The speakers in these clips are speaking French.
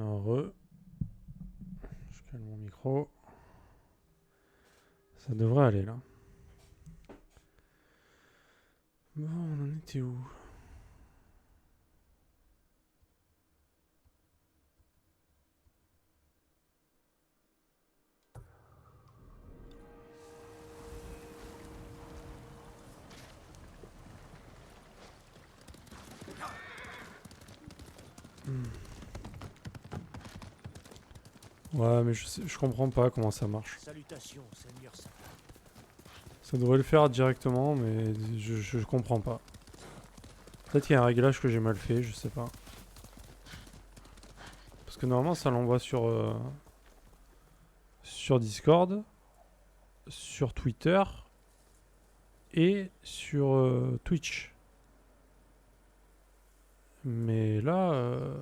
Heureux. Je calme mon micro. Ça devrait aller là. Bon, on en était où? Ouais, mais je comprends pas comment ça marche. Salutations, Seigneur Satan. Ça devrait le faire directement, mais je comprends pas. Peut-être qu'il y a un réglage que j'ai mal fait, je sais pas. Parce que normalement, ça l'envoie sur Discord, sur Twitter et sur Twitch. Mais là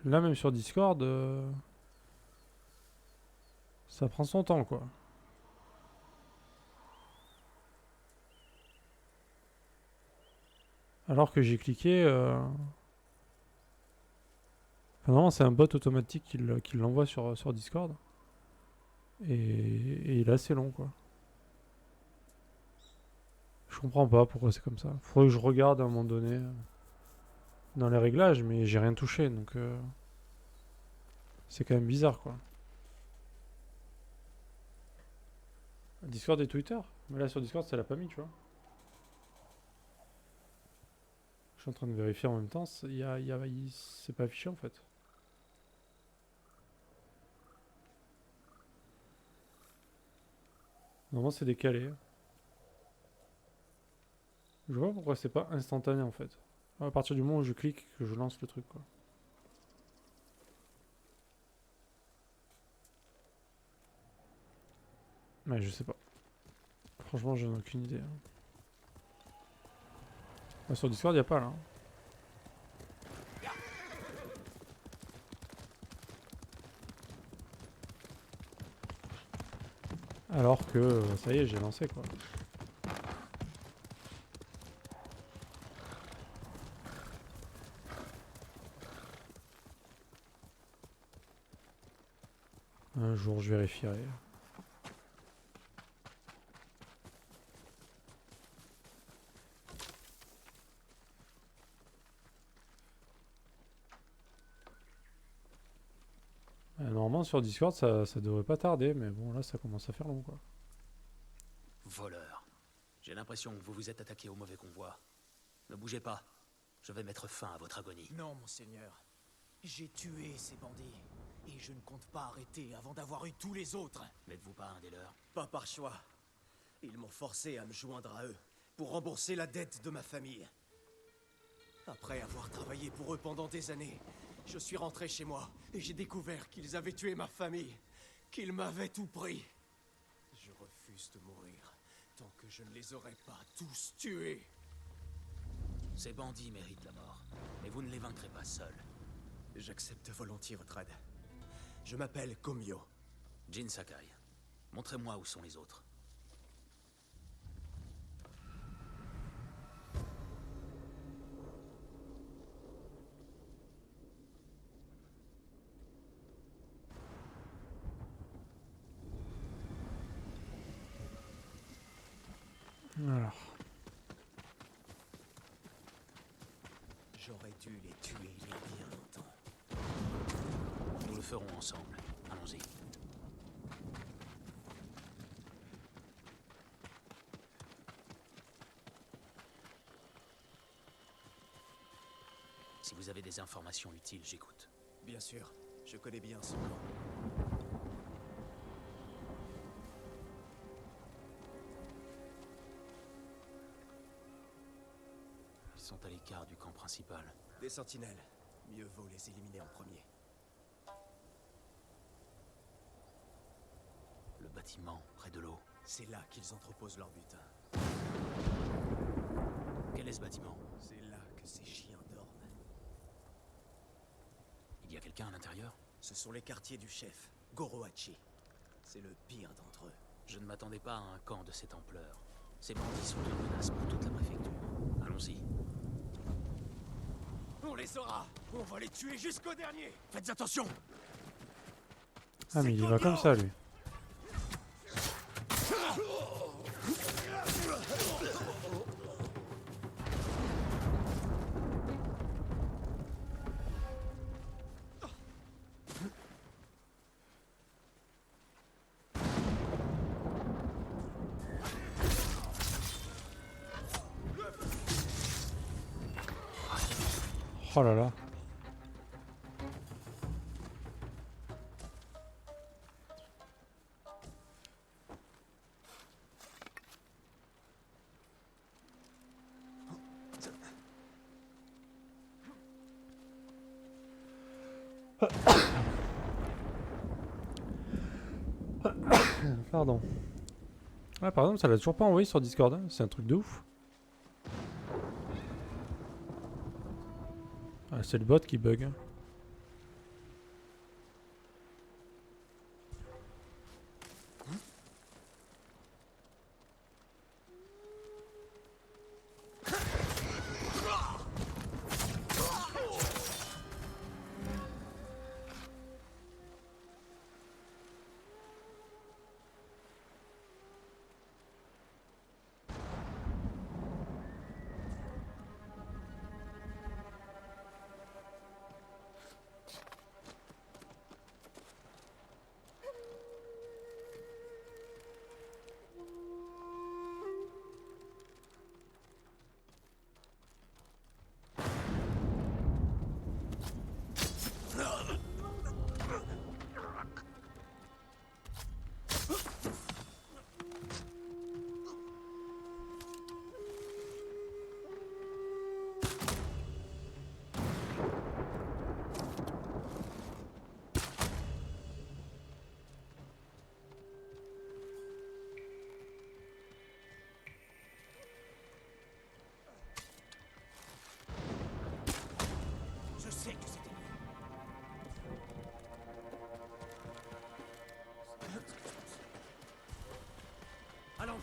même sur Discord, ça prend son temps, quoi. Alors que j'ai cliqué... Enfin, normalement, c'est un bot automatique qui l'envoie sur Discord. Et il est assez long, quoi. Je comprends pas pourquoi c'est comme ça. Faudrait que je regarde à un moment donné dans les réglages, mais j'ai rien touché, donc c'est quand même bizarre, quoi. Discord et Twitter. Mais là, sur Discord, ça l'a pas mis, tu vois. Je suis en train de vérifier en même temps. C'est pas affiché, en fait. Normalement, c'est décalé. Je vois pourquoi c'est pas instantané, en fait. À partir du moment où je clique, que je lance le truc, quoi. Mais je sais pas. Franchement, j'en ai aucune idée. Ah, sur Discord, y a pas, là. Alors que, ça y est, j'ai lancé, quoi. Un jour, je vérifierai. Normalement, sur Discord, ça devrait pas tarder, mais bon, là, ça commence à faire long, quoi. Voleur. J'ai l'impression que vous vous êtes attaqué au mauvais convoi. Ne bougez pas. Je vais mettre fin à votre agonie. Non, monseigneur. J'ai tué ces bandits. Et je ne compte pas arrêter avant d'avoir eu tous les autres. N'êtes-vous pas un des leurs? Pas par choix. Ils m'ont forcé à me joindre à eux pour rembourser la dette de ma famille. Après avoir travaillé pour eux pendant des années, je suis rentré chez moi et j'ai découvert qu'ils avaient tué ma famille, qu'ils m'avaient tout pris. Je refuse de mourir tant que je ne les aurai pas tous tués. Ces bandits méritent la mort, mais vous ne les vaincrez pas seuls. J'accepte volontiers votre aide. Je m'appelle Komio. Jin Sakai, montrez-moi où sont les autres. Alors. J'aurais dû les tuer il y a bien longtemps. Nous le ferons ensemble. Allons-y. Si vous avez des informations utiles, j'écoute. Bien sûr, je connais bien ce camp. Ils sont à l'écart du camp principal. Des sentinelles. Mieux vaut les éliminer en premier. Le bâtiment, près de l'eau. C'est là qu'ils entreposent leur butin. Quel est ce bâtiment? C'est là que ces chiens dorment. Il y a quelqu'un à l'intérieur? Ce sont les quartiers du chef, Gorohachi. C'est le pire d'entre eux. Je ne m'attendais pas à un camp de cette ampleur. Ces bandits sont une menace pour toute la préfecture. Allons-y. On les aura. On va les tuer jusqu'au dernier. Faites attention. Ah mais il y va comme ça lui. Oh là là. Pardon. Ah par exemple ça l'a toujours pas envoyé sur Discord, hein. C'est un truc de ouf. Ah, c'est le bot qui bug. Hein. Je sais que c'était lui. Allons.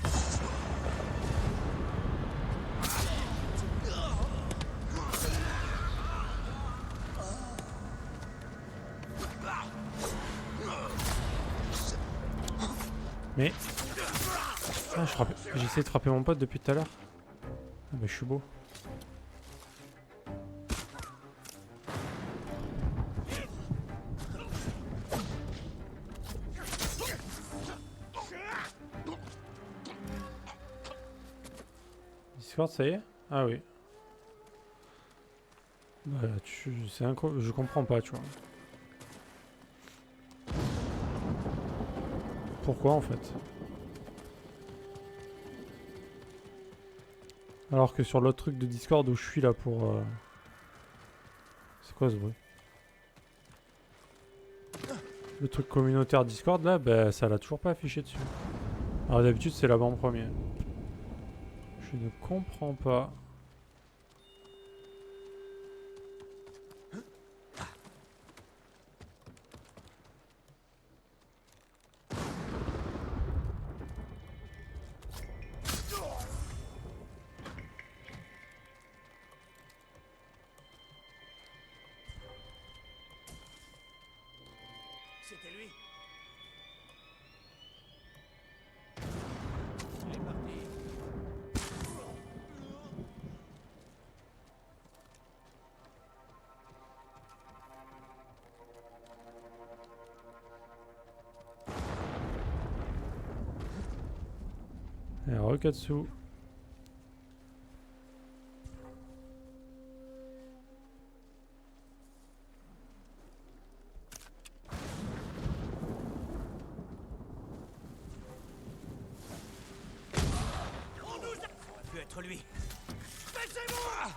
Mais... Ah, j'ai essayé de frapper mon pote depuis tout à l'heure. Ah bah je suis beau. Discord ça y est? Ah oui. Bah je comprends pas tu vois. Pourquoi en fait? Alors que sur l'autre truc de Discord où je suis là pour... C'est quoi ce bruit? Le truc communautaire Discord là, bah ça l'a toujours pas affiché dessus. Alors d'habitude c'est là-bas en premier. Je ne comprends pas. C'était lui. Il est parti. Et Rokatsu. Ça aurait pu être lui. Laissez-moi!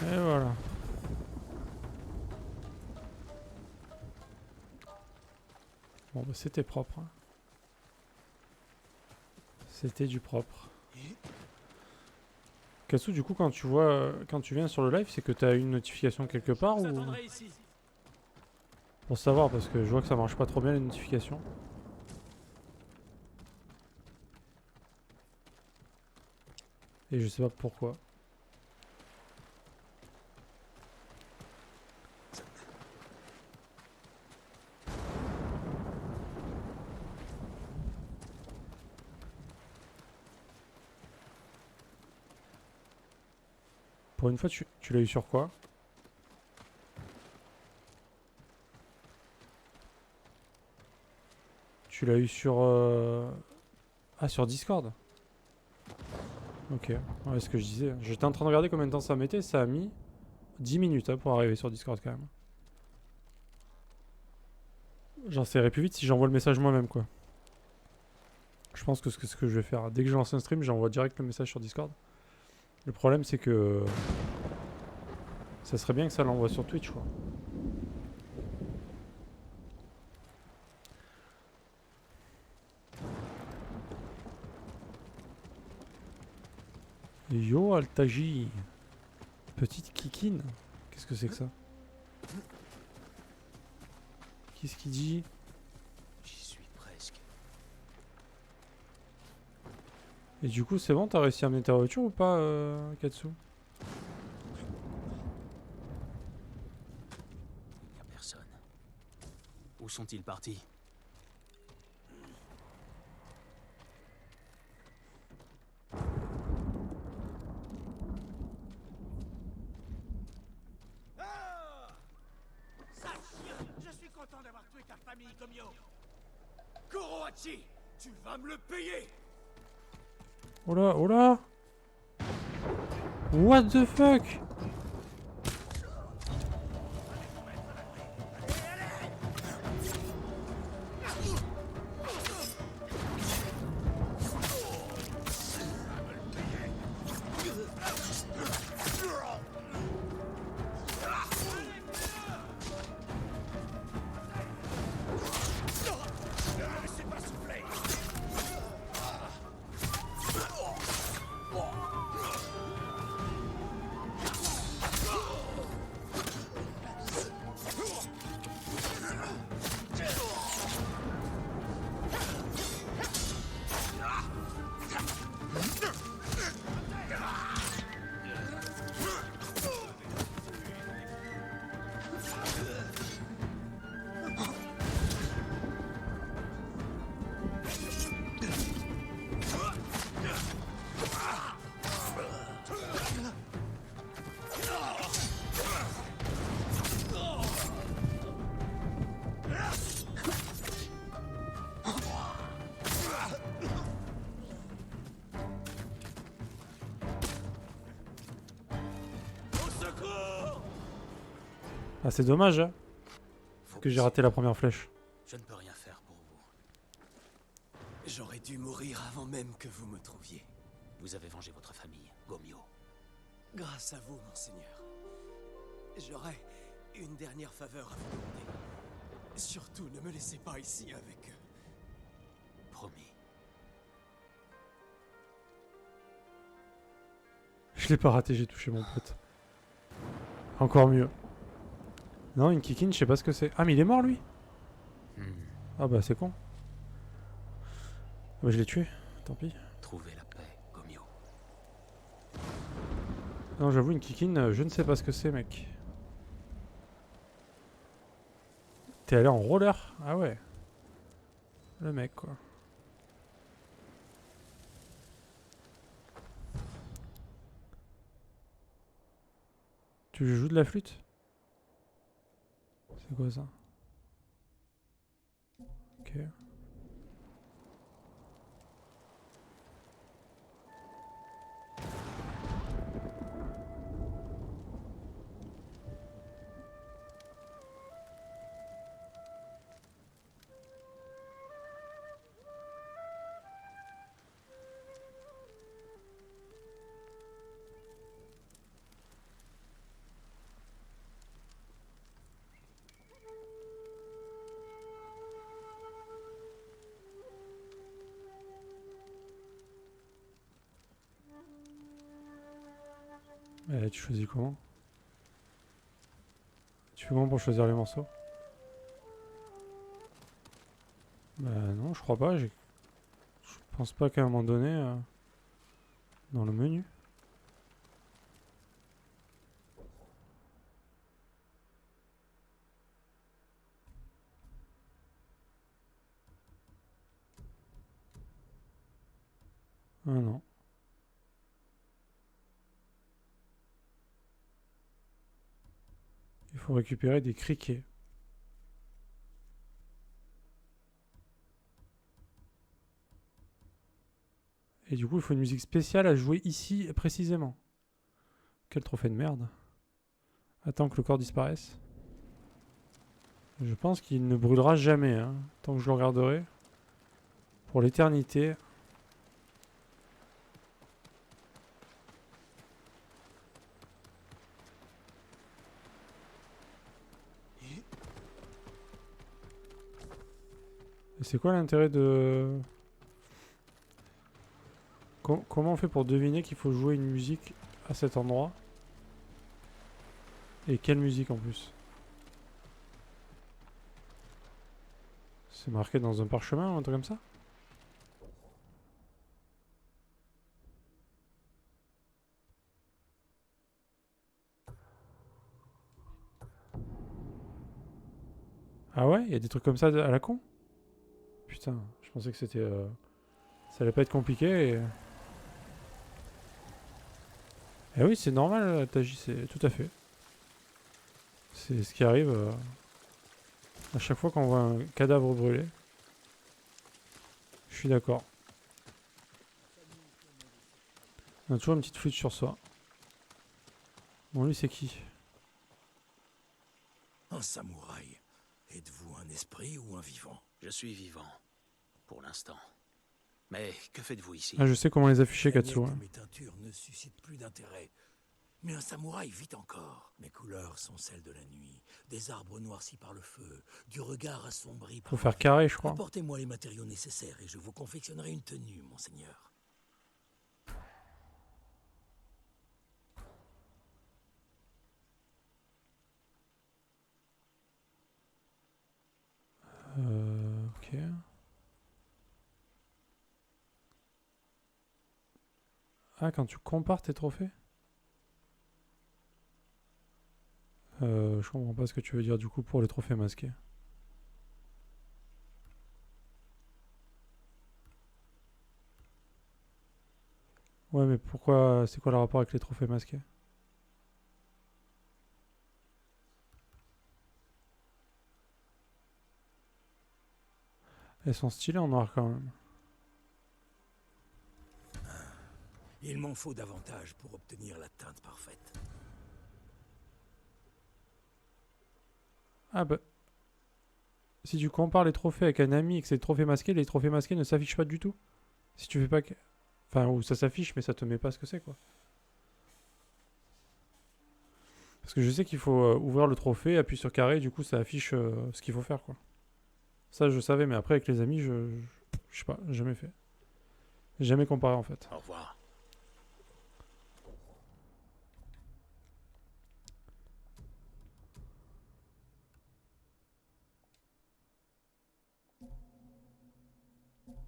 Et voilà. Bon bah c'était propre. Hein. C'était du propre. Katsu, du coup, quand tu vois, quand tu viens sur le live, c'est que t'as une notification quelque part Vous ou attendrez ici. pour savoir parce que je vois que ça marche pas trop bien les notifications. Et je sais pas pourquoi. Pour une fois, tu l'as eu sur quoi? Tu l'as eu sur... Ah, sur Discord. Ok, ouais, ce que je disais. J'étais en train de regarder combien de temps ça mettait. Ça a mis 10 minutes hein, pour arriver sur Discord quand même. J'en serai plus vite si j'envoie le message moi-même quoi. Je pense que ce que je vais faire, dès que je lance un stream, j'envoie direct le message sur Discord. Le problème c'est que ça serait bien que ça l'envoie sur Twitch quoi. Yo Altaji, petite kikine. Qu'est-ce que c'est que ça? Qu'est-ce qu'il dit? J'y suis presque. Et du coup c'est bon, t'as réussi à amener ta voiture ou pas Katsu? Il n'y a personne. Où sont-ils partis? Sale chien! Je suis content d'avoir tué ta famille, Gomyo! Kurohachi! Tu vas me le payer! Oh là, oh là! What the fuck? Ah c'est dommage hein, Faut que j'ai raté la première flèche. Je ne peux rien faire pour vous. J'aurais dû mourir avant même que vous me trouviez. Vous avez vengé votre famille, Gomyo. Grâce à vous, monseigneur. J'aurais une dernière faveur à vous demander. Surtout, ne me laissez pas ici avec eux. Promis. Je l'ai pas raté, j'ai touché mon pote. Encore mieux. Non, une kikine, je sais pas ce que c'est. Ah mais il est mort lui? Ah bah c'est con. Ah bah je l'ai tué, tant pis. Trouvez la paix, Gomyo. Non j'avoue une kikine, je ne sais pas ce que c'est mec. T'es allé en roller? Ah ouais. Le mec quoi. Tu joues de la flûte? C'est quoi ça? Ok. Tu choisis comment? Tu fais comment pour choisir les morceaux? Bah non, je crois pas. Je pense pas qu'à un moment donné, dans le menu. Ah non. Il faut récupérer des criquets. Et du coup, il faut une musique spéciale à jouer ici précisément. Quel trophée de merde. Attends que le corps disparaisse. Je pense qu'il ne brûlera jamais, hein, tant que je le regarderai. Pour l'éternité. Et c'est quoi l'intérêt de... Comment on fait pour deviner qu'il faut jouer une musique à cet endroit? Et quelle musique en plus? C'est marqué dans un parchemin ou un truc comme ça? Ah ouais? Il y a des trucs comme ça à la con? Putain, je pensais que c'était... ça allait pas être compliqué et... Eh oui, c'est normal, Taji, c'est tout à fait. C'est ce qui arrive à chaque fois qu'on voit un cadavre brûlé. Je suis d'accord. On a toujours une petite flûte sur soi. Bon, lui, c'est qui? Un samouraï. Êtes-vous un esprit ou un vivant? Je suis vivant. Pour l'instant. Mais que faites-vous ici? Ah, je sais comment les afficher, La Katsu. niette Hein. de mes teintures ne suscite plus d'intérêt. Mais un samouraï vit encore. Mes couleurs sont celles de la nuit, des arbres noircis par le feu, du regard assombri par Faut la faire vie. carré, je crois. Apportez-moi les matériaux nécessaires et je vous confectionnerai une tenue, monseigneur. Ok. Ah, quand tu compares tes trophées? Je comprends pas ce que tu veux dire du coup pour les trophées masqués. Ouais, mais pourquoi... C'est quoi le rapport avec les trophées masqués? Elles sont stylées en noir quand même. Il m'en faut davantage pour obtenir la teinte parfaite. Ah bah... Si tu compares les trophées avec un ami et que c'est des trophées masqués, les trophées masqués ne s'affichent pas du tout. Si tu fais pas que... Enfin, ou ça s'affiche, mais ça te met pas ce que c'est, quoi. Parce que je sais qu'il faut ouvrir le trophée, appuyer sur carré, et du coup ça affiche ce qu'il faut faire, quoi. Ça, je savais, mais après, avec les amis, je sais pas, j'ai jamais fait. J'ai jamais comparé, en fait. Au revoir.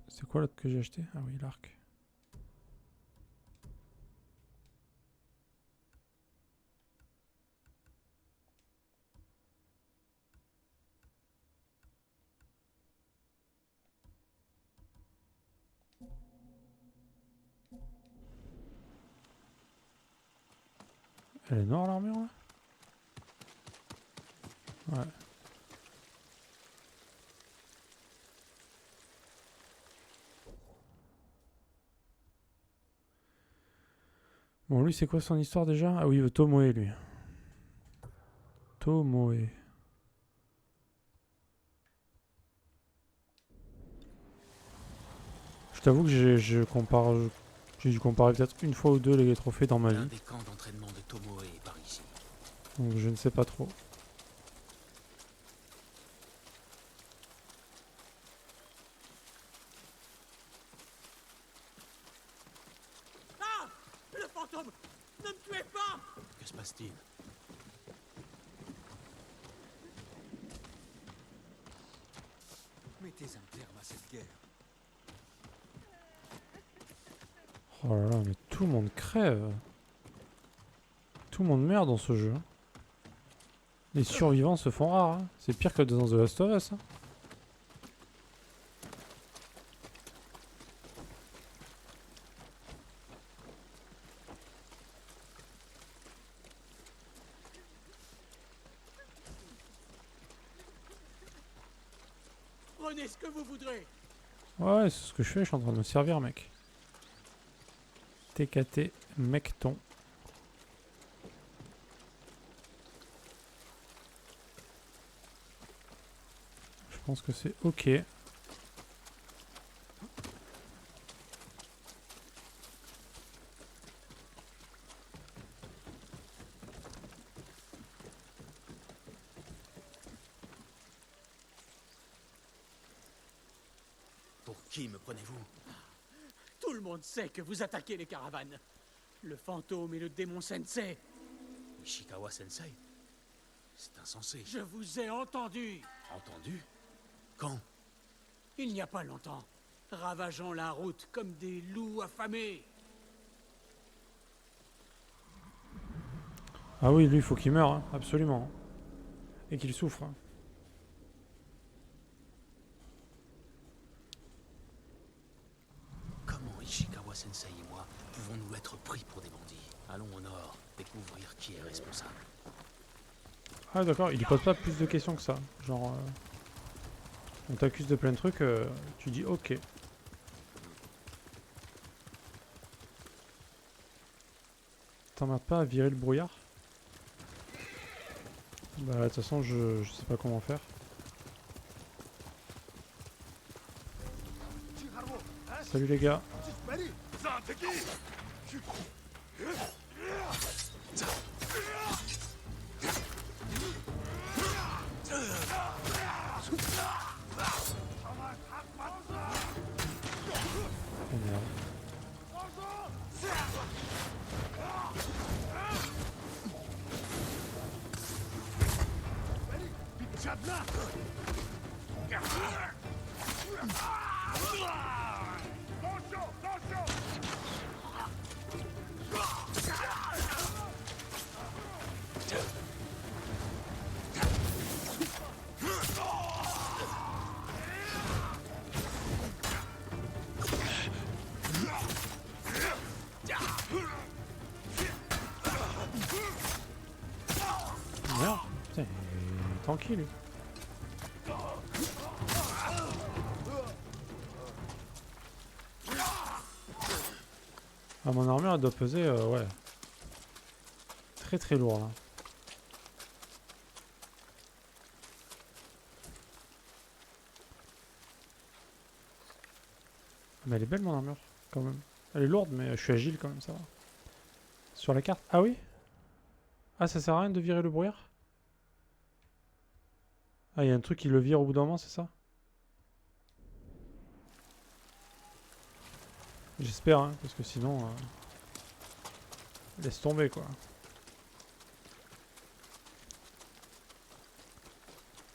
C'est quoi l'autre que j'ai acheté? Ah oui, l'arc. Elle est noire, l'armure, là? Ouais. Bon, lui, c'est quoi son histoire, déjà? Ah oui, Tomoe, lui. Tomoe. Je t'avoue que je compare... J'ai dû comparer peut-être une fois ou deux les trophées dans ma L'un vie. des camps d'entraînement de Tomoe est par ici. Donc je ne sais pas trop. Ah! Le fantôme! Ne me tuez pas! passe-t-il? Mettez un terme à cette guerre. Oh là là, mais tout le monde crève. Tout le monde meurt dans ce jeu. Les survivants se font rares. Hein. C'est pire que dans The Last of Us. Hein. Prenez ce que vous voudrez. Ouais, c'est ce que je fais, je suis en train de me servir, mec. TKT, mecton. Je pense que c'est ok. Pour qui me prenez-vous? Tout le monde sait que vous attaquez les caravanes. Le fantôme et le démon sensei. Ishikawa Sensei? C'est insensé. Je vous ai entendu. Entendu? Quand? Il n'y a pas longtemps. Ravageant la route comme des loups affamés. Ah oui, lui, il faut qu'il meure, hein, absolument. Et qu'il souffre. Hein. Comment Ishikawa Sensei et moi pouvons-nous être pris pour des bandits? Allons au nord, découvrir qui est responsable. Ah d'accord, il lui pose pas plus de questions que ça. Genre, on t'accuse de plein de trucs, tu dis ok. T'emmerdes pas à virer le brouillard? Bah de toute façon je sais pas comment faire. Salut les gars. Oh merde. Merde, putain, il est tranquille lui. Ah, mon armure elle doit peser, ouais. Très très lourd là. Mais elle est belle mon armure, quand même. Elle est lourde mais je suis agile quand même, ça va. Sur la carte, ah oui? Ah ça sert à rien de virer le brouillard? Ah il y a un truc qui le vire au bout d'un moment, c'est ça? J'espère, hein, parce que sinon... laisse tomber, quoi.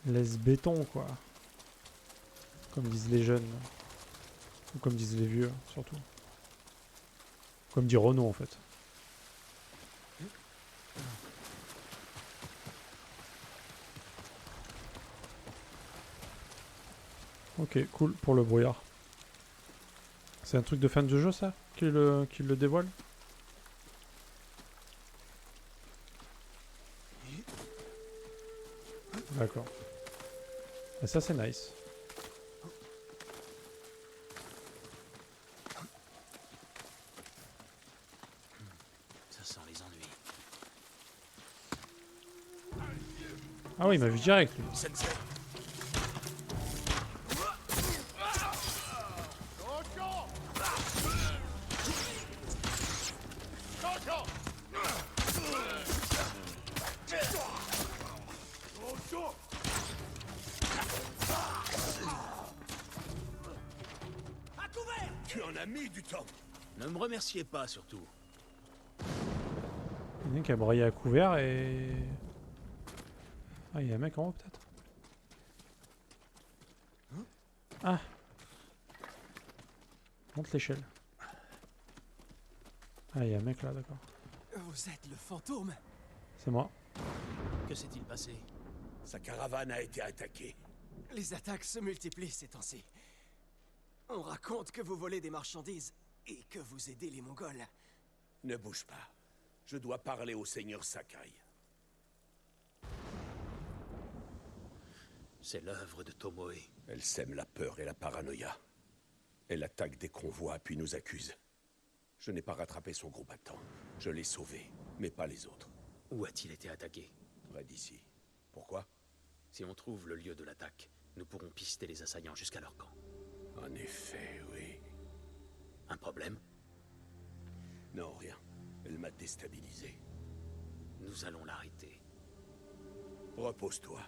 Laisse béton, quoi. Comme disent les jeunes. Ou comme disent les vieux, surtout. Comme dit Renaud, en fait. Ok, cool, pour le brouillard. C'est un truc de fin de jeu, ça? Qui le dévoile? D'accord. Et ça, c'est nice. Ça sent les ennuis. Ah oui, il m'a vu direct, lui. Sensei! Tu en as mis du temps. Ne me remerciez pas, surtout. Il y en a un qui a braillé à couvert et... Ah, il y a un mec en haut peut-être. Ah. Monte l'échelle. Ah, il y a un mec là, d'accord. Vous êtes le fantôme? C'est moi. Que s'est-il passé? Sa caravane a été attaquée. Les attaques se multiplient ces temps-ci. On raconte que vous volez des marchandises et que vous aidez les Mongols. Ne bouge pas. Je dois parler au seigneur Sakai. C'est l'œuvre de Tomoe. Elle sème la peur et la paranoïa. Elle attaque des convois puis nous accuse. Je n'ai pas rattrapé son groupe à temps. Je l'ai sauvé, mais pas les autres. Où a-t-il été attaqué? Près d'ici. Pourquoi? Si on trouve le lieu de l'attaque, nous pourrons pister les assaillants jusqu'à leur camp. En effet, oui. Un problème? Non, rien. Elle m'a déstabilisé. Nous allons l'arrêter. Repose-toi.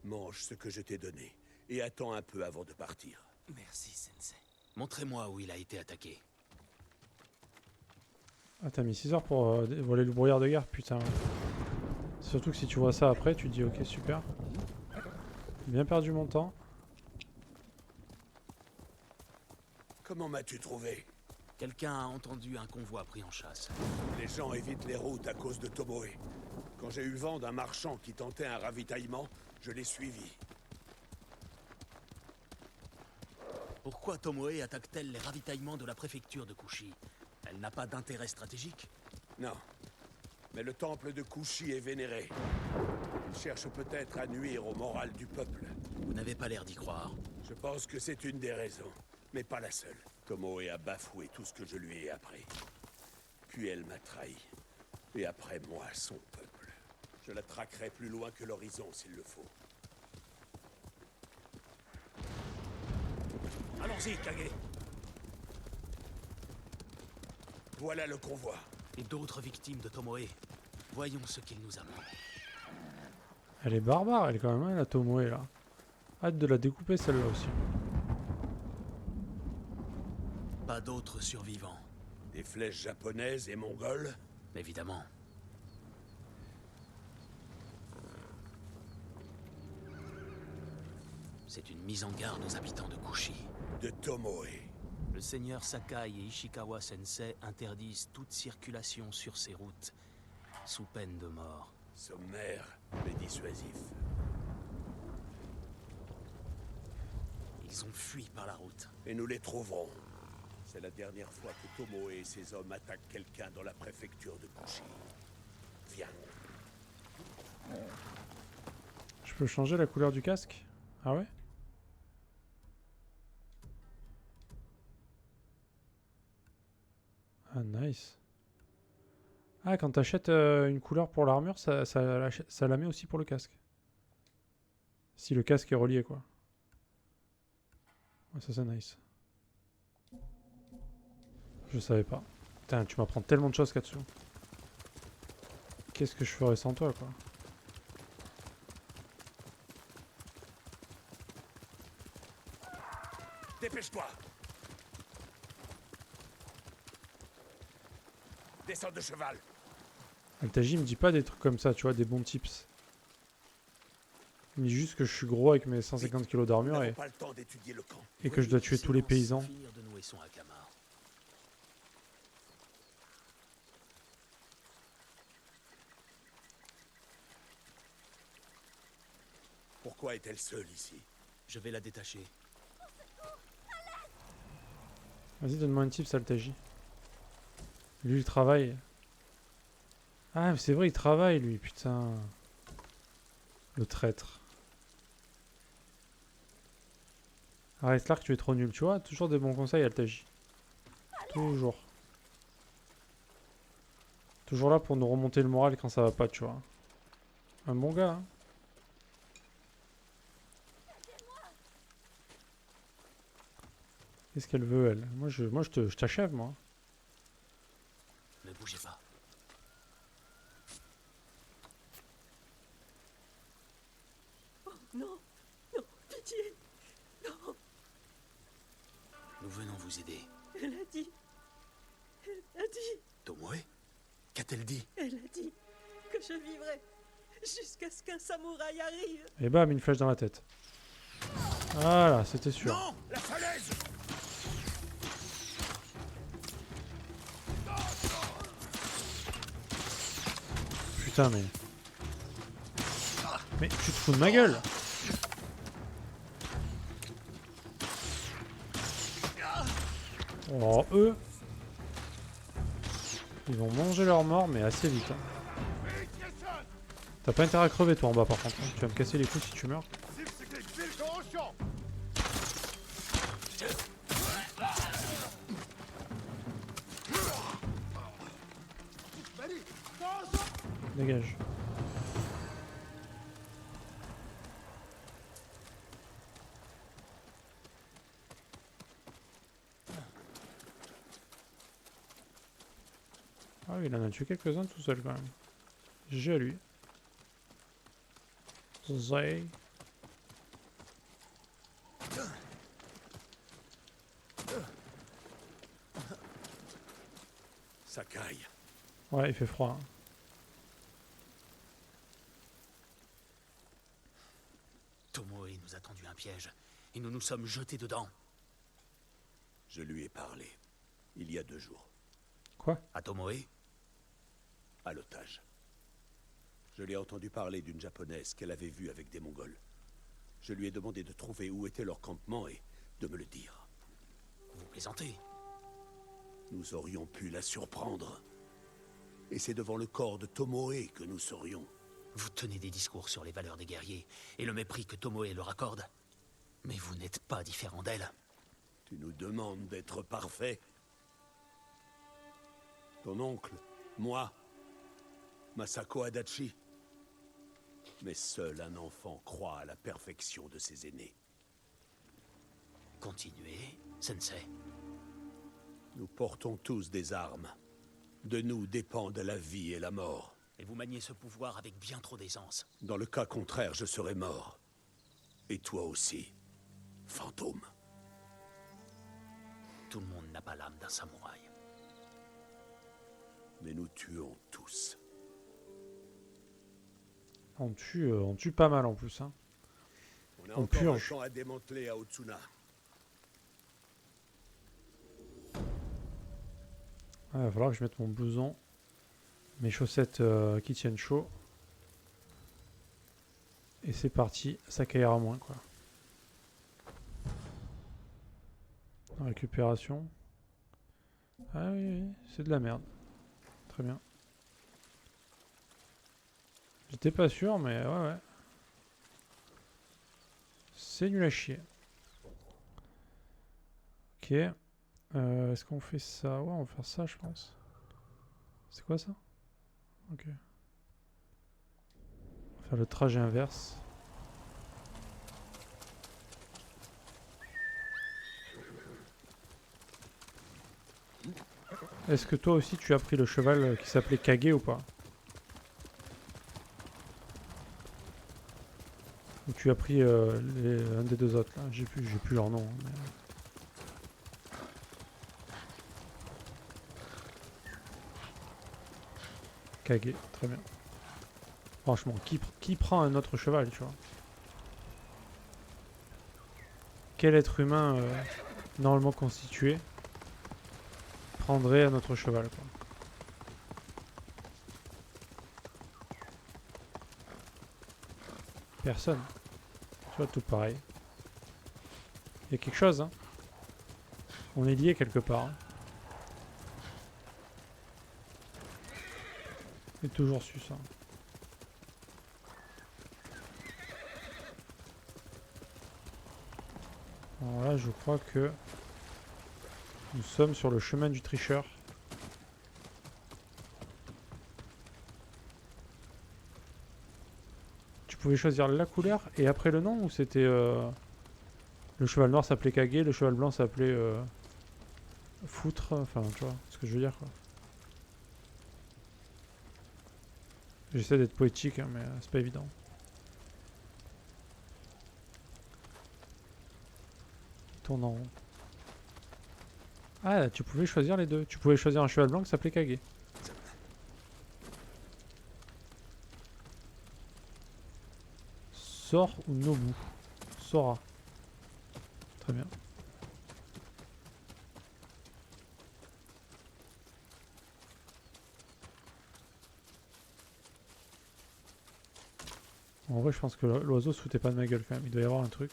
Mange ce que je t'ai donné et attends un peu avant de partir. Merci, Sensei. Montrez-moi où il a été attaqué. Ah, t'as mis 6 heures pour voler le brouillard de guerre, putain. Surtout que si tu vois ça après, tu te dis ok, super. Bien perdu mon temps. Comment m'as-tu trouvé? Quelqu'un a entendu un convoi pris en chasse. Les gens évitent les routes à cause de Tomoe. Quand j'ai eu vent d'un marchand qui tentait un ravitaillement, je l'ai suivi. Pourquoi Tomoe attaque-t-elle les ravitaillements de la préfecture de Kushi? Elle n'a pas d'intérêt stratégique? Non. Mais le temple de Kushi est vénéré. Il cherche peut-être à nuire au moral du peuple. Vous n'avez pas l'air d'y croire. Je pense que c'est une des raisons, mais pas la seule. Tomoe a bafoué tout ce que je lui ai appris. Puis elle m'a trahi. Et après moi, son peuple. Je la traquerai plus loin que l'horizon s'il le faut. Allons-y, Kage. Voilà le convoi. Et d'autres victimes de Tomoe. Voyons ce qu'il nous amène. Elle est barbare, elle quand même, hein, la Tomoe là. Hâte de la découper celle-là aussi. Pas d'autres survivants, Des flèches japonaises et mongoles. évidemment. C'est une mise en garde aux habitants de Kushi. De Tomoe. Le seigneur Sakai et Ishikawa Sensei interdisent toute circulation sur ces routes, sous peine de mort. Sommaire, mais dissuasif. Ils ont fui par la route. Et nous les trouverons. C'est la dernière fois que Tomoe et ses hommes attaquent quelqu'un dans la préfecture de Kushi. Viens. Je peux changer la couleur du casque? Ah ouais? Ah nice. Ah, quand t'achètes une couleur pour l'armure, ça la met aussi pour le casque. Si le casque est relié quoi. Ouais, ça c'est nice. Je savais pas. Putain, tu m'apprends tellement de choses, Katsu. Qu'est-ce que je ferais sans toi, quoi? Dépêche-toi. Descends de cheval. Altaji me dit pas des trucs comme ça, tu vois, des bons tips. Il me dit juste que je suis gros avec mes 150 kilos Nous d'armure n'avons et pas le temps d'étudier le camp. que je dois tuer tous les paysans. Finir de nouer son hakama. Pourquoi est-elle seule ici? Je vais la détacher. Vas-y, donne-moi un tip, Altaji. Lui, il travaille. Ah, mais c'est vrai, il travaille, lui, putain. Le traître. Arrête là que tu es trop nul, tu vois. Toujours des bons conseils, Altaji. Toujours. Toujours là pour nous remonter le moral quand ça va pas, tu vois. Un bon gars, hein. Qu'est-ce qu'elle veut, elle? Moi, je t'achève, moi. Ne bougez pas. Non, non, pitié. Non, Nous venons vous aider. elle a dit. Elle a dit. Tomoe? Qu'a-t-elle dit? Elle je vivrai jusqu'à ce qu'un samouraï arrive. Et bam, une flèche dans la tête. Voilà, c'était sûr. Non, la falaise. Putain, mais... Mais tu te fous de ma gueule! Oh, eux... Ils vont manger leur mort, mais assez vite. Hein. T'as pas intérêt à crever, toi, en bas, par contre. Hein. Tu vas me casser les couilles si tu meurs. Dégage. Ah oui, il en a tué quelques-uns tout seul quand même. GG à lui. Zay. Ça caille. Ouais, il fait froid. Hein. Tomoe nous a tendu un piège et nous nous sommes jetés dedans. Je lui ai parlé. Il y a 2 jours. Quoi? À Tomoe? À l'otage. Je lui ai entendu parler d'une japonaise qu'elle avait vue avec des Mongols. Je lui ai demandé de trouver où était leur campement et de me le dire. Vous plaisantez? Nous aurions pu la surprendre. Et c'est devant le corps de Tomoe que nous serions. Vous tenez des discours sur les valeurs des guerriers et le mépris que Tomoe leur accorde. Mais vous n'êtes pas différent d'elle. Tu nous demandes d'être parfaits. Ton oncle, moi, Masako Adachi. Mais seul un enfant croit à la perfection de ses aînés. Continuez, Sensei. Nous portons tous des armes. De nous dépendent la vie et la mort. Et vous maniez ce pouvoir avec bien trop d'aisance. Dans le cas contraire, je serais mort. Et toi aussi, fantôme. Tout le monde n'a pas l'âme d'un samouraï. Mais nous tuons tous. On tue pas mal en plus. Hein. On a On encore un purge. champ à démanteler à Otsuna. Ah, il va falloir que je mette mon blouson. Mes chaussettes qui tiennent chaud. Et c'est parti, ça caillera moins quoi. Récupération. Ah oui, oui, c'est de la merde. Très bien. J'étais pas sûr, mais ouais, ouais. C'est nul à chier. Ok. Est-ce qu'on fait ça? Ouais, on va faire ça, je pense. C'est quoi ça? Ok. On va faire le trajet inverse. Est-ce que toi aussi tu as pris le cheval qui s'appelait Kage ou pas? Ou tu as pris un des deux autres là? J'ai plus leur nom. Hein, mais... Kage, très bien. Franchement, qui prend un autre cheval, tu vois? Quel être humain normalement constitué prendrait un autre cheval, quoi? Personne. Tu vois, tout pareil. Il y a quelque chose, hein. On est liés quelque part. Hein. J'ai toujours su ça. Alors là, je crois que nous sommes sur le chemin du tricheur. Tu pouvais choisir la couleur et après le nom, ou c'était le cheval noir s'appelait Kage, le cheval blanc s'appelait Foutre, enfin tu vois ce que je veux dire quoi. J'essaie d'être poétique hein, mais c'est pas évident. Tourne en rond. Ah, tu pouvais choisir les deux. Tu pouvais choisir un cheval blanc qui s'appelait Kage. Sor ou Nobu? Sora. Très bien. En vrai, je pense que l'oiseau se foutait pas de ma gueule quand même. Il doit y avoir un truc.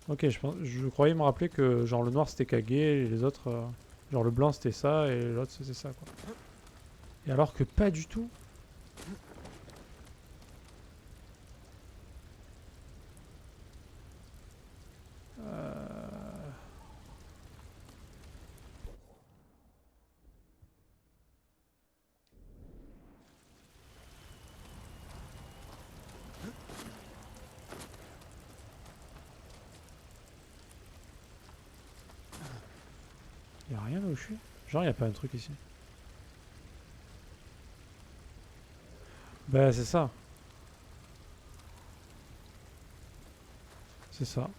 Ok, je croyais me rappeler que genre le noir c'était Kage et les autres, genre le blanc c'était ça et l'autre c'était ça quoi. Et alors que pas du tout. Y'a rien là où je suis? Genre y'a pas un truc ici. Bah c'est ça. C'est ça.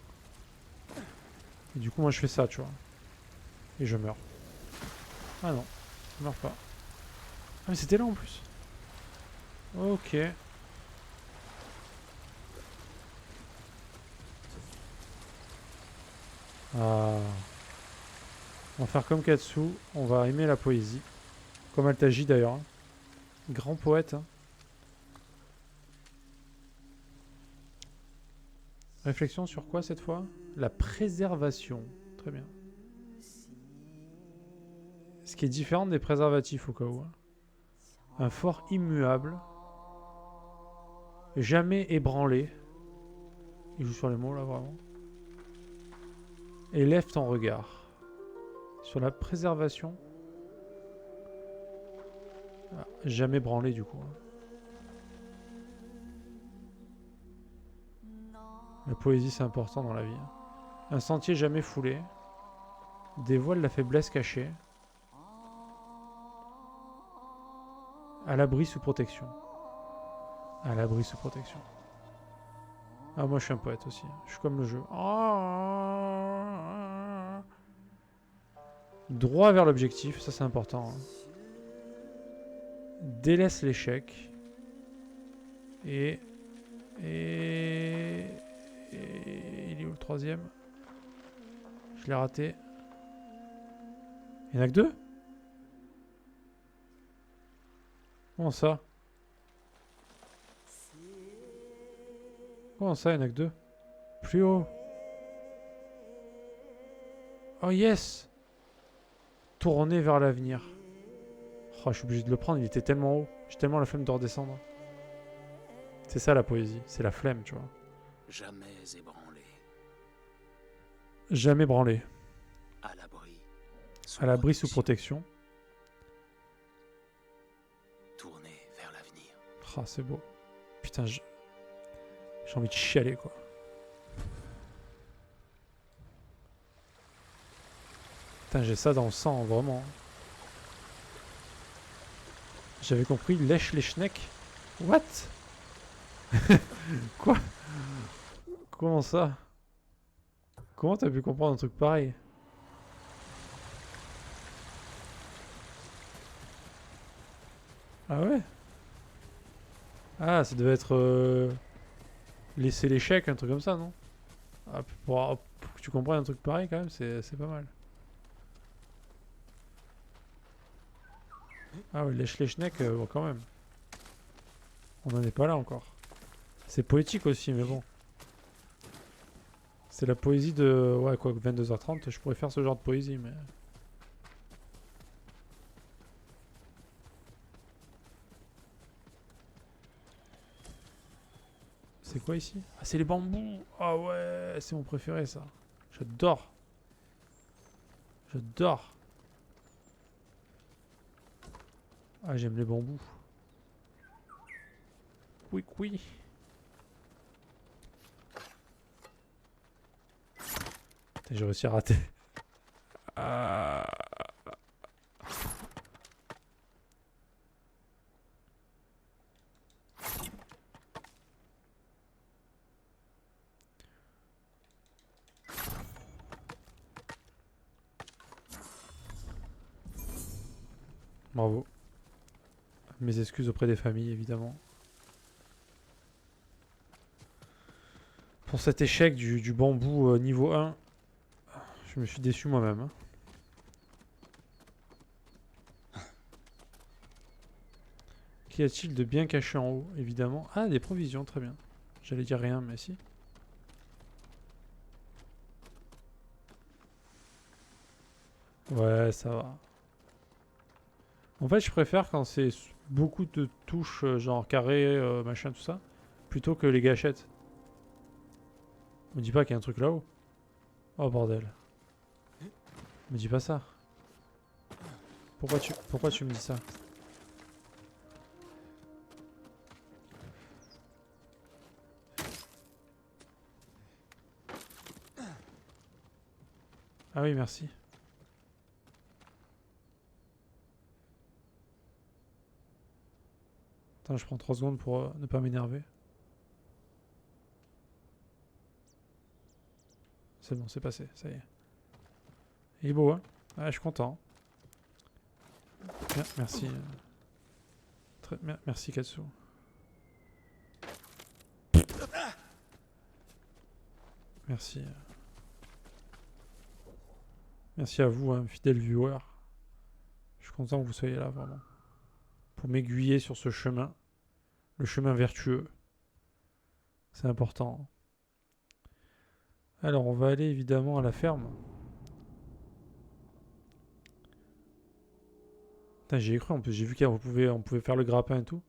Et du coup moi je fais ça tu vois. Et je meurs. Ah non, je meurs pas. Ah mais c'était là en plus. Ok. Ah. On va faire comme Katsu, on va aimer la poésie. Comme Altaji d'ailleurs. Hein. Grand poète. Hein. Réflexion sur quoi cette fois? La préservation. Très bien. Ce qui est différent des préservatifs au cas où. Hein. Un fort immuable. Jamais ébranlé. Il joue sur les mots là vraiment. Élève ton regard. Sur la préservation. Ah, jamais branlé du coup. Hein. La poésie c'est important dans la vie. Hein. Un sentier jamais foulé. Dévoile la faiblesse cachée. À l'abri sous protection. À l'abri sous protection. Ah moi je suis un poète aussi. Je suis comme le jeu. Droit vers l'objectif, ça c'est important. Hein. Délaisse l'échec. Et il est où le troisième? Je l'ai raté. Il y en a que deux? Comment ça? Comment ça, il y en a que deux? Plus haut. Oh yes! Tourner vers l'avenir. Oh, je suis obligé de le prendre, il était tellement haut. J'ai tellement la flemme de redescendre. C'est ça la poésie, c'est la flemme, tu vois. Jamais ébranlé. Jamais branlé. À l'abri. À l'abri sous protection. Tourner vers l'avenir. Ah, c'est beau. Putain, j'ai envie de chialer, quoi. Putain, j'ai ça dans le sang, vraiment. J'avais compris, lèche les schnecks. What? Quoi? Comment ça? Comment t'as pu comprendre un truc pareil? Ah ouais? Ah, ça devait être... laisser l'échec, un truc comme ça, non? Ah, pour que tu comprennes un truc pareil, quand même, c'est pas mal. Ah ouais, lèche les schnecks, bon, quand même. On n'en est pas là encore. C'est poétique aussi, mais bon. C'est la poésie de... Ouais, quoi, 22h30, je pourrais faire ce genre de poésie, mais... C'est quoi ici? Ah, c'est les bambous! Ah ouais, c'est mon préféré, ça. J'adore. J'adore. Ah, j'aime les bambous. Oui, oui. J'ai réussi à rater. Ah. Bravo. Mes excuses auprès des familles, évidemment. Pour cet échec du bambou niveau 1, je me suis déçu moi-même. Hein. Qu'y a-t-il de bien caché en haut? Évidemment. Ah, des provisions, très bien. J'allais dire rien, mais si. Ouais, ça va. En fait, je préfère quand c'est beaucoup de touches, genre carré, machin, tout ça, plutôt que les gâchettes. Me dis pas qu'il y a un truc là-haut. Oh bordel. Me dis pas ça. Pourquoi tu me dis ça? Ah oui, merci. Attends, je prends 3 secondes pour ne pas m'énerver. C'est bon, c'est passé, ça y est. Il est beau, hein? Ah, je suis content. Merci. Merci, Katsu. Merci. Merci à vous, hein, fidèles viewers. Je suis content que vous soyez là, vraiment. Pour m'aiguiller sur ce chemin. Le chemin vertueux. C'est important. Alors, on va aller évidemment à la ferme. Putain, j'y ai cru, en plus, j'ai vu qu'on pouvait faire le grappin et tout.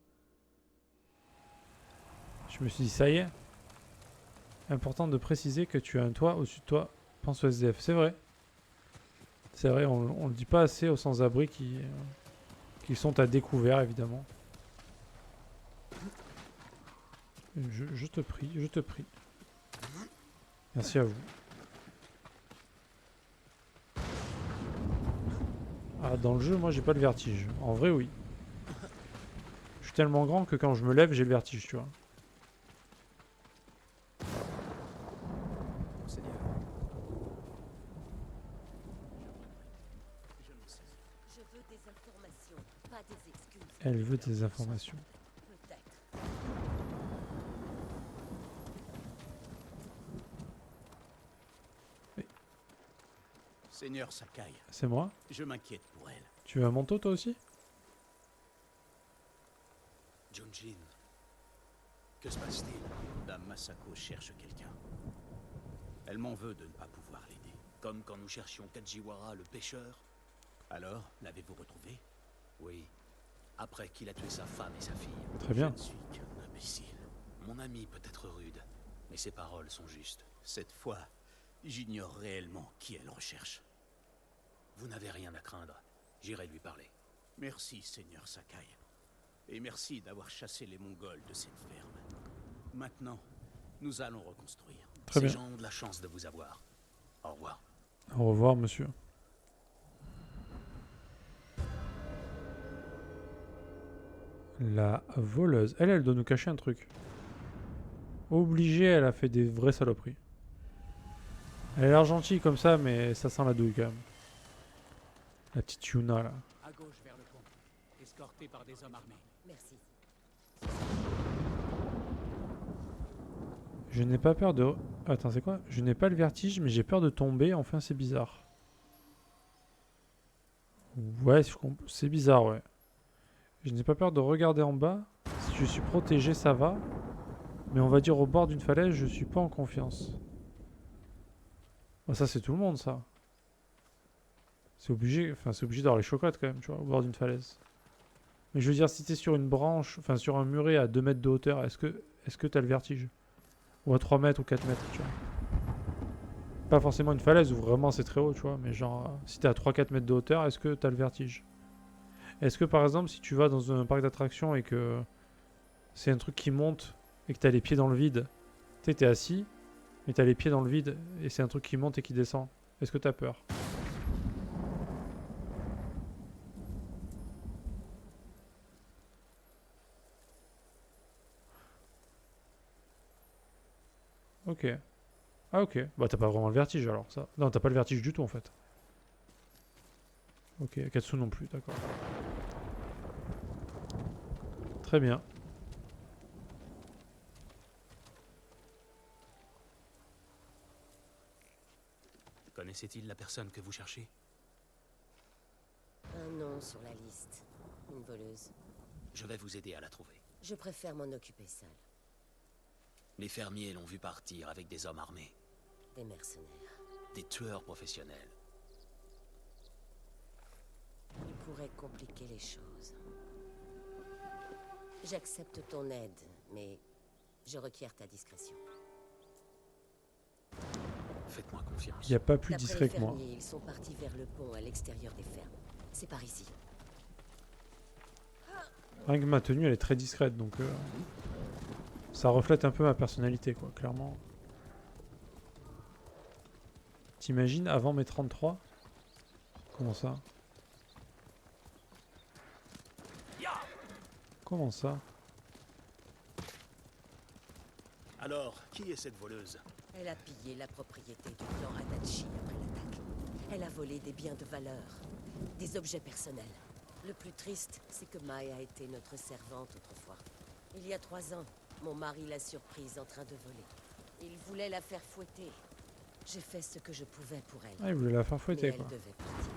Je me suis dit, ça y est. Important de préciser que tu as un toit au-dessus de toi. Pense au SDF. C'est vrai. C'est vrai, on le dit pas assez aux sans-abri qui sont à découvert, évidemment. Je te prie, je te prie. Merci à vous. Ah, dans le jeu, moi, j'ai pas le vertige. En vrai, oui. Je suis tellement grand que quand je me lève, j'ai le vertige, tu vois. Je veux des informations, pas des excuses. Elle veut des informations. Peut-être. Seigneur Sakai, C'est moi? je m'inquiète pour elle. Tu veux un manteau, toi aussi? Junjin, que se passe-t-il? Dame Masako cherche quelqu'un. Elle m'en veut de ne pas pouvoir l'aider. Comme quand nous cherchions Kajiwara, le pêcheur? Alors, l'avez-vous retrouvé? Oui. Après qu'il a tué sa femme et sa fille. Très bien. Je ne suis qu'un imbécile. Mon ami peut être rude, mais ses paroles sont justes. Cette fois, j'ignore réellement qui elle recherche. Vous n'avez rien à craindre. J'irai lui parler. Merci, Seigneur Sakai. Et merci d'avoir chassé les Mongols de cette ferme. Maintenant, nous allons reconstruire. Très Ces bien. gens ont de la chance de vous avoir. Au revoir. Au revoir, monsieur. La voleuse. Elle doit nous cacher un truc. Obligée, elle a fait des vraies saloperies. Elle a l'air gentille comme ça, mais ça sent la douille quand même. La petite Yuna, là. À gauche vers le pont, escorté par des hommes armés. Merci. Je n'ai pas peur de... Attends, c'est quoi? Je n'ai pas le vertige, mais j'ai peur de tomber. Enfin, c'est bizarre. Ouais, c'est bizarre, ouais. Je n'ai pas peur de regarder en bas. Si je suis protégé, ça va. Mais on va dire au bord d'une falaise, je suis pas en confiance. Bah, ça, c'est tout le monde, ça. C'est obligé d'avoir les chocottes quand même, tu vois, au bord d'une falaise. Mais je veux dire, si t'es sur une branche, enfin sur un muret à 2 mètres de hauteur, est-ce que t'as le vertige? Ou à 3 mètres ou 4 mètres, tu vois. Pas forcément une falaise où vraiment c'est très haut, tu vois, mais genre, si t'es à 3-4 mètres de hauteur, est-ce que t'as le vertige? Est-ce que par exemple, si tu vas dans un parc d'attractions et que c'est un truc qui monte et que t'as les pieds dans le vide, tu sais, t'es assis, mais t'as les pieds dans le vide et c'est un truc qui monte et qui descend, est-ce que t'as peur? Ok. Ah ok. Bah t'as pas vraiment le vertige alors ça. Non, t'as pas le vertige du tout en fait. Ok, Katsu non plus, d'accord. Très bien. Connaissait-il la personne que vous cherchez? Un nom sur la liste. Une voleuse. Je vais vous aider à la trouver. Je préfère m'en occuper seul. Les fermiers l'ont vu partir avec des hommes armés. Des mercenaires. Des tueurs professionnels. Ils pourraient compliquer les choses. J'accepte ton aide, mais je requiers ta discrétion. Faites-moi confiance. Il n'y a pas plus D'après discret les que moi. fermiers, ils sont partis vers le pont à l'extérieur des fermes. C'est par ici. Rien que ma tenue, elle est très discrète, donc ça reflète un peu ma personnalité, quoi, clairement. T'imagines, avant mes 33? Comment ça? Comment ça? Alors, qui est cette voleuse? Elle a pillé la propriété du clan Adachi après l'attaque. Elle a volé des biens de valeur, des objets personnels. Le plus triste, c'est que Mai a été notre servante autrefois. Il y a 3 ans, mon mari l'a surprise en train de voler. Il voulait la faire fouetter. J'ai fait ce que je pouvais pour elle. Ah, il voulait la faire Mais fouetter, elle quoi. devait partir.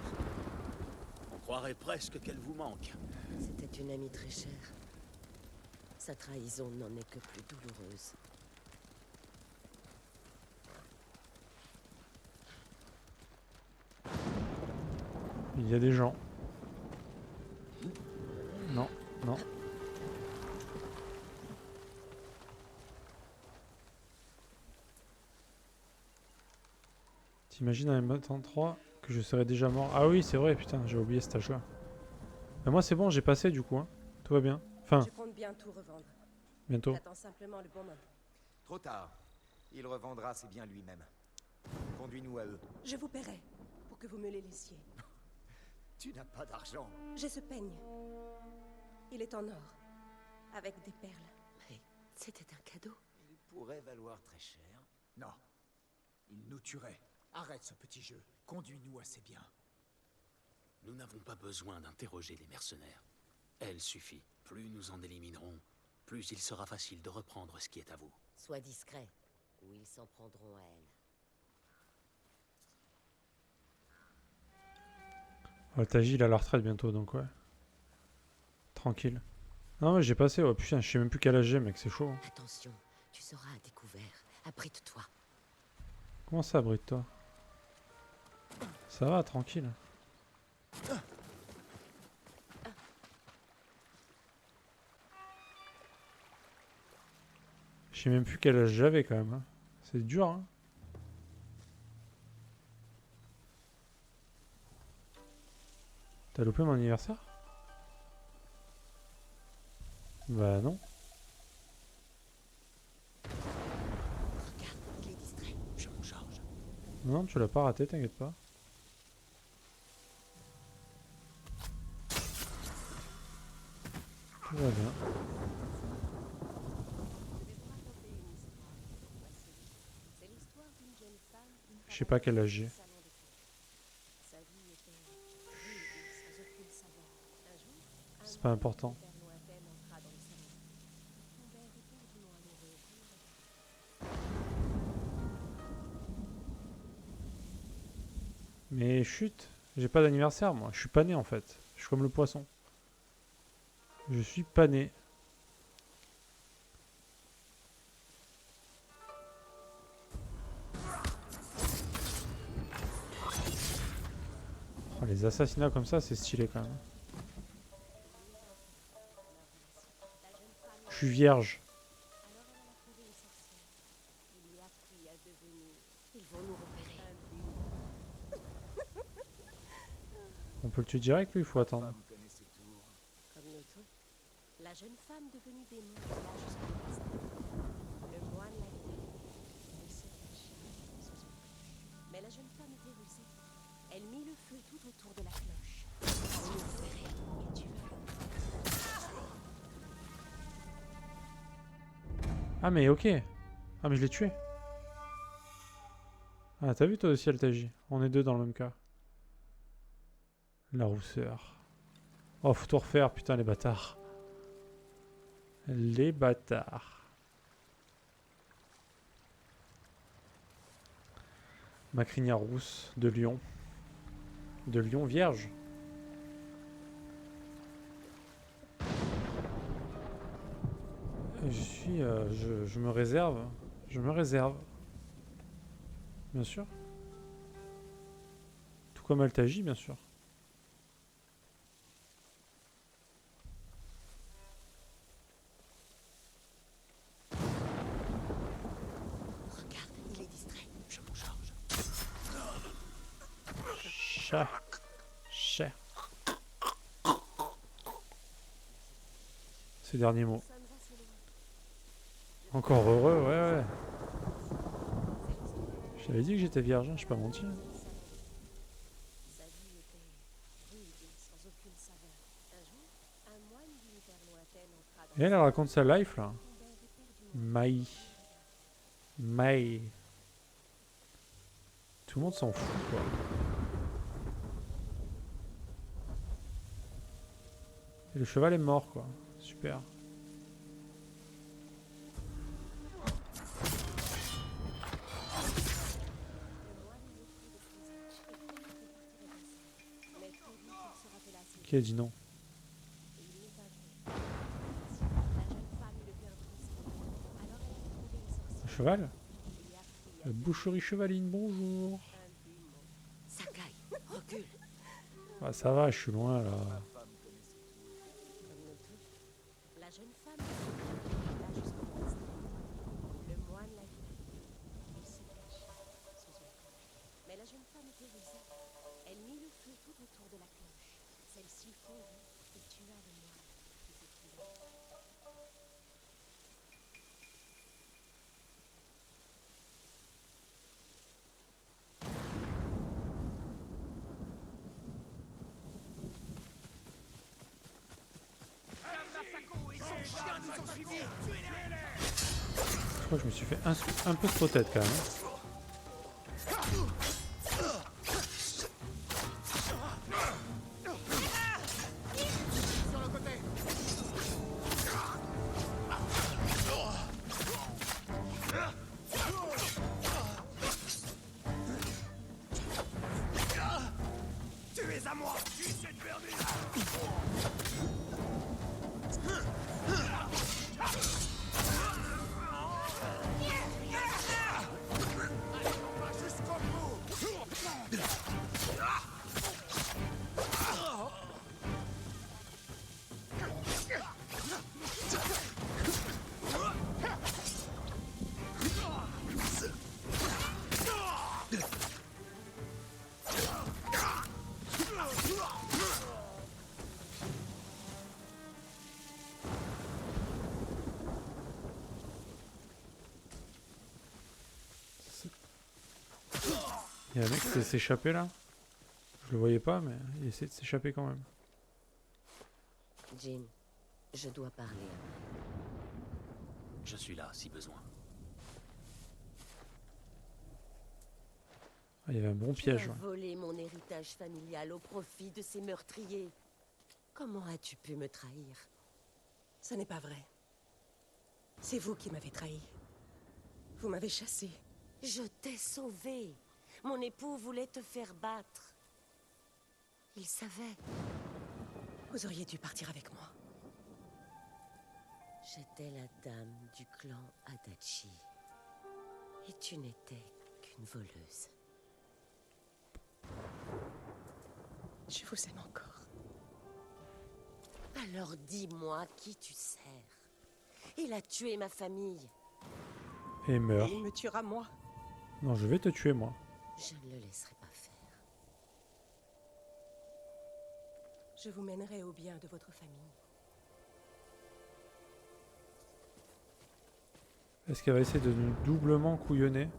On croirait presque qu'elle vous manque. C'était une amie très chère. Sa trahison n'en est que plus douloureuse. Il y a des gens. Non, non. T'imagines à M23 que je serais déjà mort? Ah oui, c'est vrai, putain, j'ai oublié cet âge-là. Mais moi, c'est bon, j'ai passé du coup. Hein. Tout va bien. Enfin, Je compte bien tout revendre. bientôt. J'attends simplement le bon moment. Trop tard. Il revendra ses biens lui-même. Conduis-nous à eux. Je vous paierai pour que vous me les laissiez. Tu n'as pas d'argent. J'ai ce peigne. Il est en or, avec des perles. Mais c'était un cadeau. Il pourrait valoir très cher. Non. Il nous tuerait. Arrête ce petit jeu. Conduis-nous à ses biens. Nous n'avons pas besoin d'interroger les mercenaires. Elle suffit. Plus nous en éliminerons, plus il sera facile de reprendre ce qui est à vous. Sois discret, ou ils s'en prendront à elle. Oh, Taji, il a la retraite bientôt, donc ouais. Tranquille. Non, mais j'ai passé, ouais, putain, je sais même plus quel âge j'ai, mec, c'est chaud. Hein. Attention, tu seras à découvert. Abrite-toi. Comment ça, abrite-toi? Ça va, tranquille. Je sais même plus quel âge j'avais quand même. Hein. C'est dur, hein. T'as loupé mon anniversaire? Bah non. Regarde, il est distrait. Je m'en charge. Non, tu l'as pas raté, t'inquiète pas. Tout va bien. C'est l'histoire d'une jeune femme qui Je sais pas quel âge j'ai. salon de fête. Sa vie était vide, sans aucune saveur. Un jour, un C'est pas important. père lointaine entra dans le salon. Ils tombèrent éperdument amoureux. Mais chut, j'ai pas d'anniversaire moi. Je suis pas né en fait. Je suis comme le poisson. Je suis pas né. Oh, les assassinats comme ça, c'est stylé quand même. Je suis vierge. Alors elle alla trouver une sorcière. Il lui apprit à devenir. Ils vont nous repérer. On peut le tuer direct lui, il faut attendre. Femme connaît ses tours. Comme notons, la jeune femme devenue démon alla jusqu'au monastère. Le moine la guérit. Elle se cacha sous une cloche. Mais la jeune femme était rusée. Elle mit le feu tout autour de la cloche. On nous repérait et tua. Ah mais ok. Ah mais je l'ai tué. Ah t'as vu toi aussi Altaji? On est deux dans le même cas. La rousseur. Oh faut tout refaire putain les bâtards. Les bâtards. Ma crinière rousse de lion. De lion vierge. Je me réserve. Je me réserve. Bien sûr. Tout comme Altaji, bien sûr. Regarde, il est distrait. Je m'en charge. Chat. Chat. Ces derniers mots. Encore heureux, ouais, ouais. Je t'avais dit que j'étais vierge, hein, je suis pas menti. Sa vie était rude et sans aucune saveur. Un jour, un moine d'une terre lointaine entra dans Et elle raconte sa life là. Maï. Maï. Tout le monde s'en fout quoi. Et le cheval est mort quoi. Super. Qui a dit non? Le cheval? La boucherie chevaline, bonjour. Sakai, recule. Ah, ça va, je suis loin là. Comme nous tous, la jeune femme là jusqu'au monastère. Le moine l'a vue. Il se cachait sous une cloche. Mais la jeune femme était rusée. Elle mit le feu tout autour de la cloche. Celle-ci fondit et tua le moine qui s'écrivait. Je crois que je me suis fait un peu trop tête quand même. Hein. Il y a un mec qui essaie de s'échapper là. Je le voyais pas, mais il essaie de s'échapper quand même. Jin, je dois parler. Je suis là, si besoin. Ah, il y avait un bon piège. Tu as Ouais. volé mon héritage familial au profit de ces meurtriers. Comment as-tu pu me trahir? Ce n'est pas vrai. C'est vous qui m'avez trahi. Vous m'avez chassé. Je t'ai sauvé. Mon époux voulait te faire battre. Il savait. Vous auriez dû partir avec moi. J'étais la dame du clan Adachi. Et tu n'étais qu'une voleuse. Je vous aime encore. Alors dis-moi qui tu sers. Il a tué ma famille. Et meurt. Il me tuera moi. Non, je vais te tuer moi. Je ne le laisserai pas faire. Je vous mènerai au bien de votre famille. Est-ce qu'elle va essayer de nous doublement couillonner?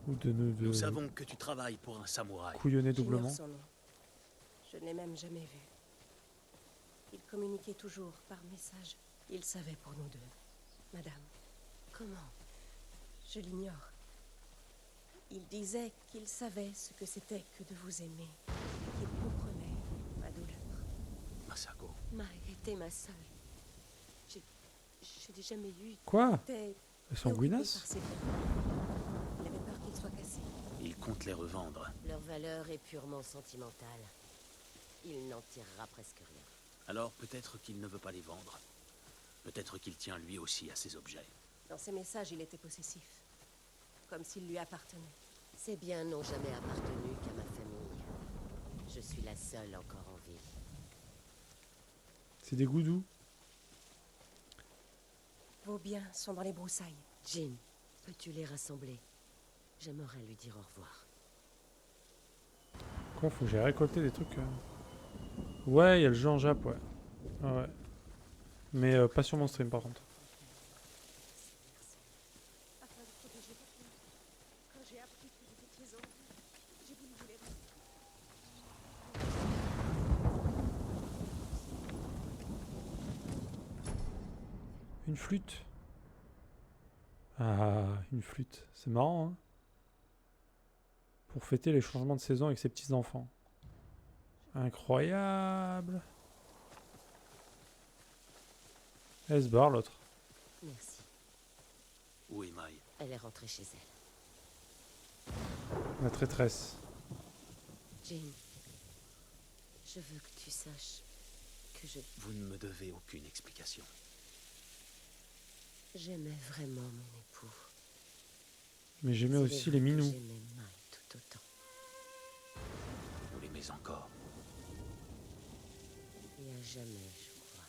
Ou de nous Nous savons que tu travailles pour un samouraï. couillonner doublement? J'ignore son nom. Je ne l'ai même jamais vu. Il communiquait toujours par message. Il savait pour nous deux. Madame, Comment? je l'ignore. Il disait qu'il savait ce que c'était que de vous aimer. Qu'il comprenait ma douleur. Masako, Mai était ma seule. Je Je n'ai jamais eu. Quoi? T'es Elles sont préoccupé par Gouinas? ces biens. Il avait peur qu'ils soient cassés. Il compte les revendre. Leur valeur est purement sentimentale. Il n'en tirera presque rien. Alors peut-être qu'il ne veut pas les vendre. Peut-être qu'il tient lui aussi à ces objets. Dans ses messages, il était possessif. Comme s'il lui appartenait. Ces biens n'ont jamais appartenu qu'à ma famille. Je suis la seule encore en vie. C'est des goudous. Vos biens sont dans les broussailles. Jean, peux-tu les rassembler? J'aimerais lui dire au revoir. Quoi, faut que j'aille récolter des trucs. Ouais, il y a le jeu en Jap, ouais. Ah ouais. Mais pas sur mon stream par contre. Afin de protéger vos biens. Quand j'ai appris que vous étiez en vie, j'ai voulu vous les rendre. Une flûte. Ah, une flûte. C'est marrant, hein. Pour fêter les changements de saison avec ses petits-enfants. Incroyable. Elle se barre l'autre. Merci. Où est Mai? Elle est rentrée chez elle. La traîtresse. Jean, je veux que tu saches que Vous ne me devez aucune explication. j'aimais vraiment mon époux. Mais j'aimais C'est aussi vrai les que minous. J'aimais Mai tout autant. Vous l'aimez encore. Et à jamais, je crois.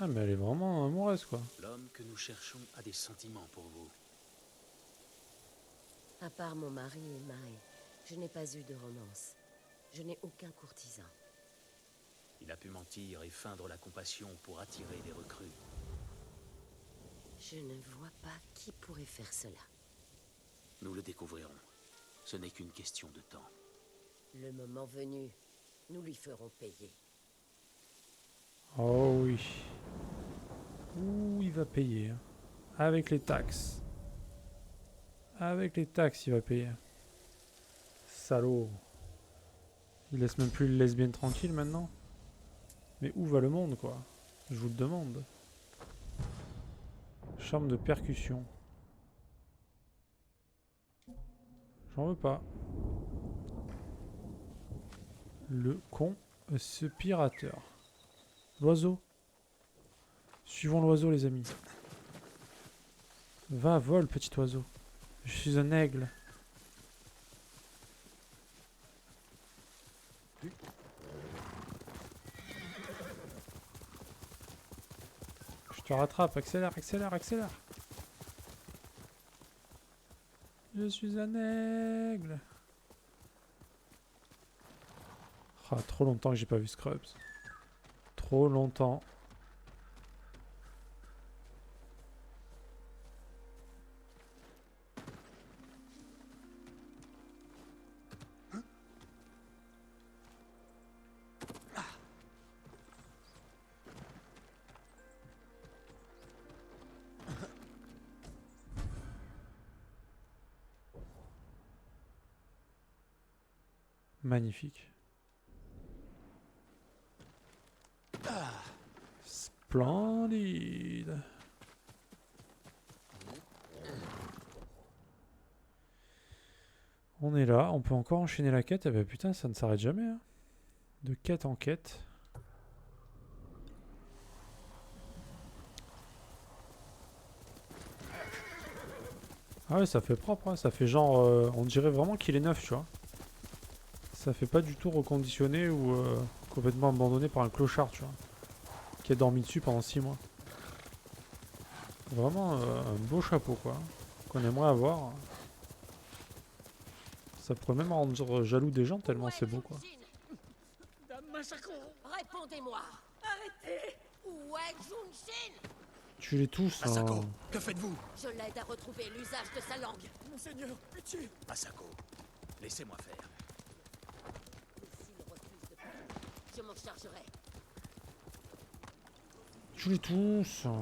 Ah, mais elle est vraiment amoureuse, quoi. L'homme que nous cherchons a des sentiments pour vous. À part mon mari et Mai, je n'ai pas eu de romance. Je n'ai aucun courtisan. Il a pu mentir et feindre la compassion pour attirer des recrues. Je ne vois pas qui pourrait faire cela. Nous le découvrirons. Ce n'est qu'une question de temps. Le moment venu, nous lui ferons payer. Oh oui. Ouh, il va payer. Hein. Avec les taxes. Avec les taxes, il va payer. Salaud. Il laisse même plus les lesbiennes tranquilles maintenant. Mais où va le monde, quoi? Je vous le demande. Charme de percussion. J'en veux pas. Le conspirateur. L'oiseau. Suivons l'oiseau, les amis. Va, vole, petit oiseau. Je suis un aigle. Je te rattrape, accélère, accélère, accélère. Je suis un aigle. Ah, trop longtemps que j'ai pas vu Scrubs. Trop longtemps. Magnifique. Splendide. On est là, on peut encore enchaîner la quête. Eh ben putain, ça ne s'arrête jamais. Hein. De quête en quête. Ah ouais, ça fait propre. Hein. Ça fait genre... on dirait vraiment qu'il est neuf, tu vois. Ça fait pas du tout reconditionné ou complètement abandonné par un clochard, tu vois. Qui a dormi dessus pendant 6 mois. Vraiment un beau chapeau, quoi. Qu'on aimerait avoir. Ça pourrait même rendre jaloux des gens tellement c'est beau, quoi. Dame Masako, répondez-moi. Arrêtez. Où est Junshin? Tuez-les tous. Masako, que faites-vous? Je l'aide à retrouver l'usage de sa langue. Monseigneur, pitié! Asako, laissez-moi faire. Et s'il refuse de parler, je m'en chargerai. Tuez-les tous. Cherchez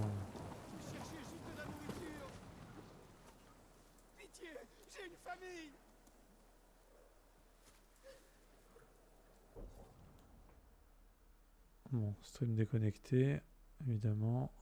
juste de la nourriture! Pitié! J'ai une famille! Bon, stream déconnecté, évidemment.